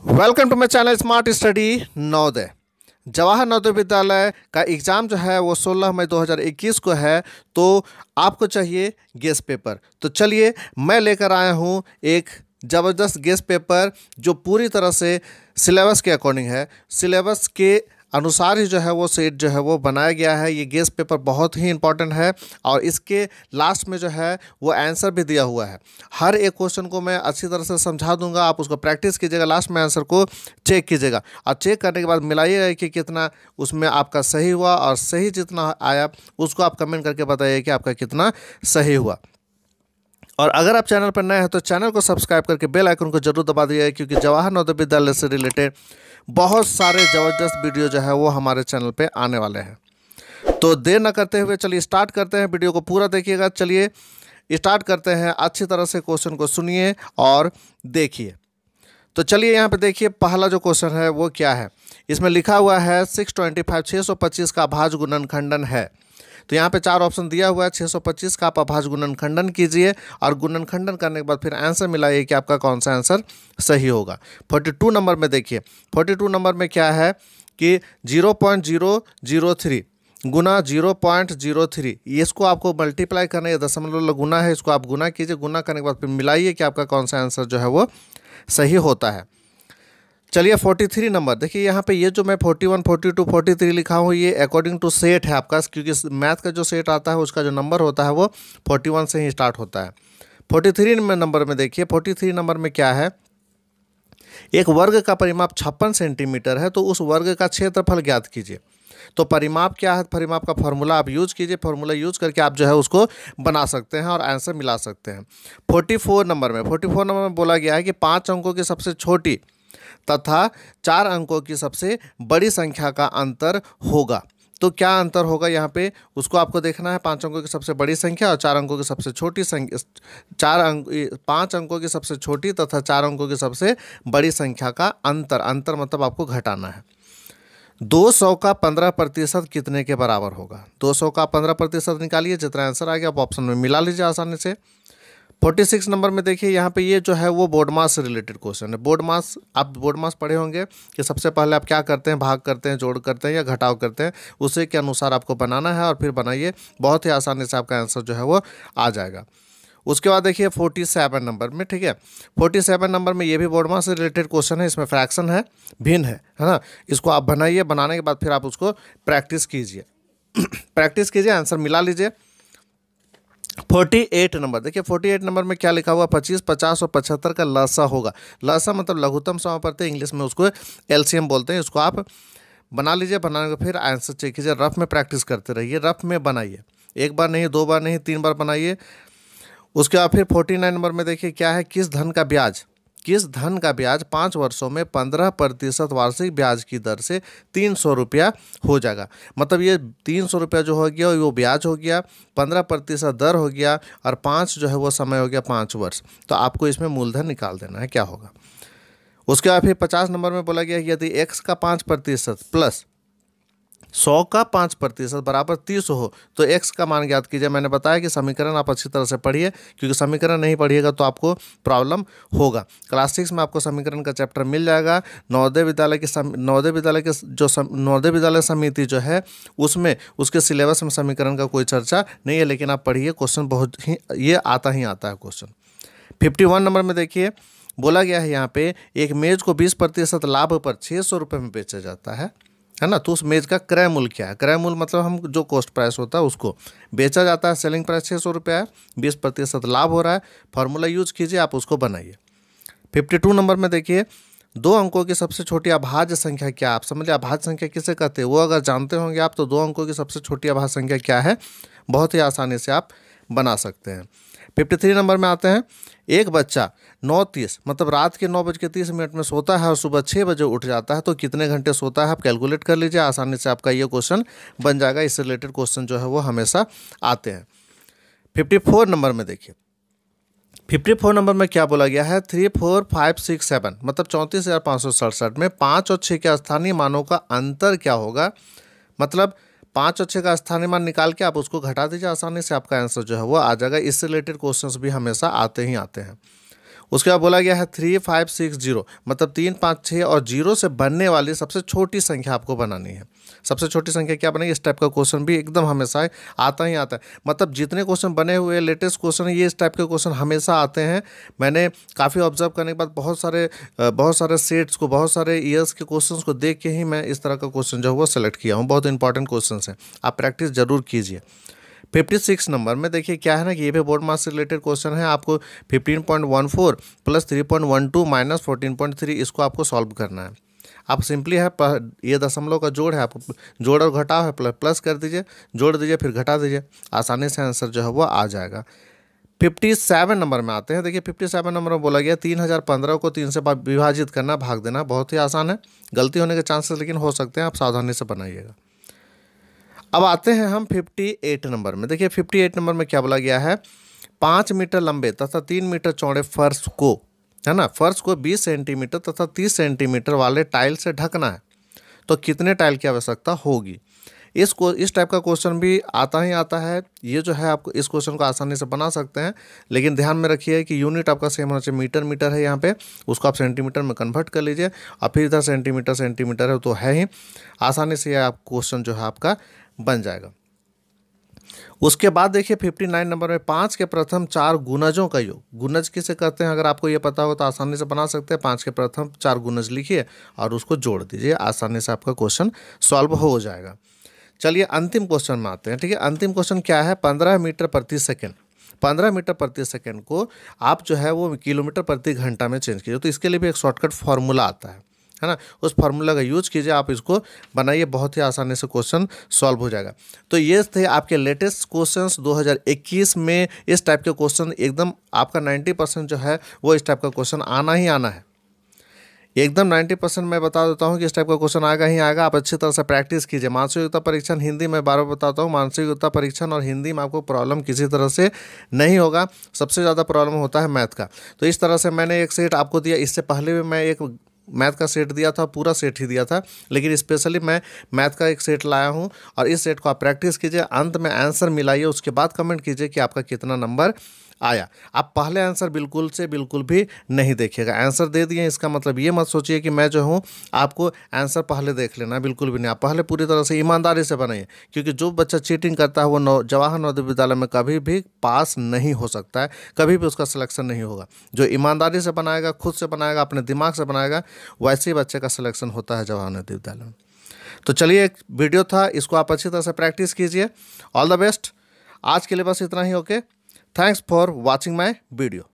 Welcome to my channel smart study Navodaya. Jawahar Navodaya Vidyalaya का exam जो है वो 16 मई 2021 को है। तो आपको चाहिए गेस पेपर। तो चलिए मैं लेकर आया हूँ एक ज़बरदस्त गेस पेपर जो पूरी तरह से सिलेबस के अकॉर्डिंग है। सिलेबस के अनुसार ही जो है वो सेट जो है वो बनाया गया है। ये गेस पेपर बहुत ही इंपॉर्टेंट है और इसके लास्ट में जो है वो आंसर भी दिया हुआ है। हर एक क्वेश्चन को मैं अच्छी तरह से समझा दूंगा, आप उसको प्रैक्टिस कीजिएगा, लास्ट में आंसर को चेक कीजिएगा और चेक करने के बाद मिलाइएगा कि कितना उसमें आपका सही हुआ और सही जितना आया उसको आप कमेंट करके बताइए कि आपका कितना सही हुआ। और अगर आप चैनल पर नए हैं तो चैनल को सब्सक्राइब करके बेल आइकन को जरूर दबा दीजिए, क्योंकि जवाहर नवोदय विद्यालय से रिलेटेड बहुत सारे ज़बरदस्त वीडियो जो है वो हमारे चैनल पे आने वाले हैं। तो देर न करते हुए चलिए स्टार्ट करते हैं। वीडियो को पूरा देखिएगा। चलिए स्टार्ट करते हैं। अच्छी तरह से क्वेश्चन को सुनिए और देखिए। तो चलिए यहाँ पे देखिए पहला जो क्वेश्चन है वो क्या है। इसमें लिखा हुआ है 625 का अभाज्य गुणनखंडन है। तो यहाँ पे चार ऑप्शन दिया हुआ है। 625 का आप अभाज्य गुणनखंडन कीजिए और गुणनखंडन करने के बाद फिर आंसर मिलाइए कि आपका कौन सा आंसर सही होगा। 42 नंबर में देखिए, 42 नंबर में क्या है कि 0.003 गुना 0.03, इसको आपको मल्टीप्लाई करना है, दशमलव गुना है, इसको आप गुना कीजिए। गुना करने के बाद फिर मिलाइए कि आपका कौन सा आंसर जो है वो सही होता है। चलिए 43 नंबर देखिए, यहाँ पे ये जो मैं 41, 42, 43 लिखा हूँ ये अकॉर्डिंग टू सेट है आपका, क्योंकि मैथ का जो सेट आता है उसका जो नंबर होता है वो 41 से ही स्टार्ट होता है। 43 नंबर में देखिए, 43 नंबर में क्या है, एक वर्ग का परिमाप 56 सेंटीमीटर है, तो उस वर्ग का क्षेत्रफल ज्ञात कीजिए। तो परिमाप क्या है, परिमाप का फॉर्मूला आप यूज कीजिए। फॉर्मूला यूज करके आप जो है उसको बना सकते हैं और आंसर मिला सकते हैं। 44 नंबर में बोला गया है कि 5 अंकों की सबसे छोटी तथा 4 अंकों की सबसे बड़ी संख्या का अंतर होगा। तो क्या अंतर होगा यहाँ पे उसको आपको देखना है। 5 अंकों की सबसे बड़ी संख्या और 4 अंकों की सबसे छोटी संख्या, 5 अंकों की सबसे छोटी तथा 4 अंकों की सबसे बड़ी संख्या का अंतर मतलब आपको घटाना है। 200 का 15% कितने के बराबर होगा। 200 का 15% निकालिए, जितना आंसर आ गया आप ऑप्शन में मिला लीजिए आसानी से। 46 नंबर में देखिए, यहाँ पे ये जो है वो बोर्ड मास से रिलेटेड क्वेश्चन है। बोर्ड मास, आप बोर्ड मास पढ़े होंगे कि सबसे पहले आप क्या करते हैं, भाग करते हैं, जोड़ करते हैं या घटाव करते हैं, उसी के अनुसार आपको बनाना है और फिर बनाइए, बहुत ही आसानी से आपका आंसर जो है वो आ जाएगा। उसके बाद देखिए 47 नंबर में, ठीक है, 47 नंबर में ये भी बोर्ड मास से रिलेटेड क्वेश्चन है। इसमें फ्रैक्शन है, भिन्न है ना। इसको आप बनाइए, बनाने के बाद फिर आप उसको प्रैक्टिस कीजिए प्रैक्टिस कीजिए, आंसर मिला लीजिए। 48 नंबर देखिए, 48 नंबर में क्या लिखा हुआ, 25, 50 और 75 का लसा होगा। लसा मतलब लघुत्तम समापत्ति, इंग्लिश में उसको एलसीएम बोलते हैं। इसको आप बना लीजिए, बनाने के फिर आंसर चेक कीजिए। रफ में प्रैक्टिस करते रहिए, रफ में बनाइए, एक बार नहीं, 2 बार नहीं, 3 बार बनाइए। उसके बाद फिर 49 नंबर में देखिए क्या है, किस धन का ब्याज 5 वर्षों में 15% वार्षिक ब्याज की दर से 300 रुपया हो जाएगा। मतलब ये 300 रुपया जो हो गया वो ब्याज हो गया, 15% दर हो गया और 5 जो है वो समय हो गया, 5 वर्ष। तो आपको इसमें मूलधन निकाल देना है, क्या होगा। उसके बाद फिर 50 नंबर में बोला गया यदि x का 5% प्लस 100 का 5% बराबर 30 हो तो x का मान ज्ञात कीजिए। मैंने बताया कि समीकरण आप अच्छी तरह से पढ़िए, क्योंकि समीकरण नहीं पढ़िएगा तो आपको प्रॉब्लम होगा। क्लास 6 में आपको समीकरण का चैप्टर मिल जाएगा। नवोदय विद्यालय समिति जो है उसमें उसके सिलेबस में समीकरण का कोई चर्चा नहीं है, लेकिन आप पढ़िए, क्वेश्चन बहुत ही ये आता ही आता है क्वेश्चन। 51 नंबर में देखिए बोला गया है यहाँ पे, एक मेज को 20% लाभ पर 600 रुपये में बेचा जाता है ना। तो उस मेज का क्रय मूल्य क्या है। क्रय मूल्य मतलब हम जो कॉस्ट प्राइस होता है उसको बेचा जाता है, सेलिंग प्राइस 600 रुपया है, 20% लाभ हो रहा है। फार्मूला यूज कीजिए, आप उसको बनाइए। 52 नंबर में देखिए, 2 अंकों की सबसे छोटी अभाज्य संख्या क्या। आप समझिए अभाज्य संख्या किसे कहते हैं, वो अगर जानते होंगे आप तो 2 अंकों की सबसे छोटी अभाज्य संख्या क्या है, बहुत ही आसानी से आप बना सकते हैं। 53 नंबर में आते हैं, एक बच्चा 9:30 मतलब रात के 9:30 में सोता है और सुबह 6 बजे उठ जाता है, तो कितने घंटे सोता है आप कैलकुलेट कर लीजिए, आसानी से आपका ये क्वेश्चन बन जाएगा। इससे रिलेटेड क्वेश्चन जो है वो हमेशा आते हैं। 54 नंबर में देखिए, 54 नंबर में क्या बोला गया है, 3, 4, 5, 6, 7 मतलब 34,567 में 5 और 6 के स्थानीय मानों का अंतर क्या होगा। मतलब 5 और 6 का स्थानीय मान निकाल के आप उसको घटा दीजिए, आसानी से आपका आंसर जो है वो आ जाएगा। इससे रिलेटेड क्वेश्चंस भी हमेशा आते ही आते हैं। उसके बाद बोला गया है 3, 5, 6, 0, मतलब 3, 5, 6 और 0 से बनने वाली सबसे छोटी संख्या आपको बनानी है। सबसे छोटी संख्या क्या बनेगी, इस टाइप का क्वेश्चन भी एकदम हमेशा आता ही आता है। मतलब जितने क्वेश्चन बने हुए लेटेस्ट क्वेश्चन है, ये इस टाइप के क्वेश्चन हमेशा आते हैं। मैंने काफ़ी ऑब्जर्व करने के बाद बहुत सारे सेट्स को, बहुत सारे ईयर्स के क्वेश्चन को देख के ही मैं इस तरह का क्वेश्चन जो है वो सेलेक्ट किया हूँ। बहुत इंपॉर्टेंट क्वेश्चन हैं, आप प्रैक्टिस जरूर कीजिए। 56 नंबर में देखिए क्या है ना कि ये भी बोर्ड मार्क्स से रिलेटेड क्वेश्चन है। आपको 15.14 प्लस 3.12 माइनस 14.3 इसको आपको सॉल्व करना है। आप सिंपली है ये दशमलव का जोड़ है, आपको जोड़ और घटाव है, प्लस कर दीजिए, जोड़ दीजिए, फिर घटा दीजिए, आसानी से आंसर जो है वो आ जाएगा। 57 नंबर में आते हैं। देखिए 57 नंबर में बोला गया 3015 को 3 से विभाजित करना, भाग देना। बहुत ही आसान है, गलती होने के चांसेस लेकिन हो सकते हैं, आप सावधानी से बनाइएगा। अब आते हैं हम 58 नंबर में। देखिए 58 नंबर में क्या बोला गया है, 5 मीटर लंबे तथा 3 मीटर चौड़े फर्श को, है ना, फर्श को 20 सेंटीमीटर तथा 30 सेंटीमीटर वाले टाइल से ढकना है, तो कितने टाइल की आवश्यकता होगी। इस टाइप का क्वेश्चन भी आता ही आता है। ये जो है आपको इस क्वेश्चन को आसानी से बना सकते हैं, लेकिन ध्यान में रखिए कि यूनिट आपका सेम होना चाहिए। मीटर है यहाँ पे, उसको आप सेंटीमीटर में कन्वर्ट कर लीजिए, और फिर इधर सेंटीमीटर है तो है ही, आसानी से आप क्वेश्चन जो है आपका बन जाएगा। उसके बाद देखिए 59 नंबर में 5 के प्रथम 4 गुणजों का योग, गुणज किसे कहते हैं अगर आपको ये पता हो तो आसानी से बना सकते हैं। 5 के प्रथम 4 गुणज लिखिए और उसको जोड़ दीजिए, आसानी से आपका क्वेश्चन सॉल्व हो जाएगा। चलिए अंतिम क्वेश्चन में आते हैं। ठीक है, अंतिम क्वेश्चन क्या है, 15 मीटर प्रति सेकेंड। 15 मीटर प्रति सेकेंड को आप जो है वो किलोमीटर प्रति घंटा में चेंज कीजिए, तो इसके लिए भी एक शॉर्टकट फार्मूला आता है ना, उस फार्मूला का यूज कीजिए, आप इसको बनाइए, बहुत ही आसानी से क्वेश्चन सॉल्व हो जाएगा। तो ये थे आपके लेटेस्ट क्वेश्चंस 2021 में। इस टाइप के क्वेश्चन एकदम आपका 90% जो है वो इस टाइप का क्वेश्चन आना ही आना है, एकदम 90% मैं बता देता हूँ कि इस टाइप का क्वेश्चन आएगा ही आएगा। आप अच्छी तरह से प्रैक्टिस कीजिए। मानसिक योग्यता परीक्षण हिंदी में बार बार बताता हूँ, मानसिक योग्यता परीक्षण और हिंदी में आपको प्रॉब्लम किसी तरह से नहीं होगा। सबसे ज़्यादा प्रॉब्लम होता है मैथ का। तो इस तरह से मैंने एक सेट आपको दिया, इससे पहले भी मैं एक मैथ का सेट दिया था, पूरा सेट ही दिया था, लेकिन स्पेशली मैं मैथ का एक सेट लाया हूँ, और इस सेट को आप प्रैक्टिस कीजिए, अंत में आंसर मिलाइए, उसके बाद कमेंट कीजिए कि आपका कितना नंबर आया। आप पहले आंसर बिल्कुल से बिल्कुल भी नहीं देखिएगा। आंसर दे दिए इसका मतलब ये मत सोचिए कि मैं जो हूँ आपको आंसर पहले देख लेना, बिल्कुल भी नहीं। आप पहले पूरी तरह से ईमानदारी से बनाइए, क्योंकि जो बच्चा चीटिंग करता है वो जवाहर नवोदय विद्यालय में कभी भी पास नहीं हो सकता है, कभी भी उसका सिलेक्शन नहीं होगा। जो ईमानदारी से बनाएगा, खुद से बनाएगा, अपने दिमाग से बनाएगा, वैसे ही बच्चे का सिलेक्शन होता है जवाहर नवोदय विद्यालय में। तो चलिए, एक वीडियो था, इसको आप अच्छी तरह से प्रैक्टिस कीजिए। All the best. आज के लिए बस इतना ही। Okay, thanks for watching my video.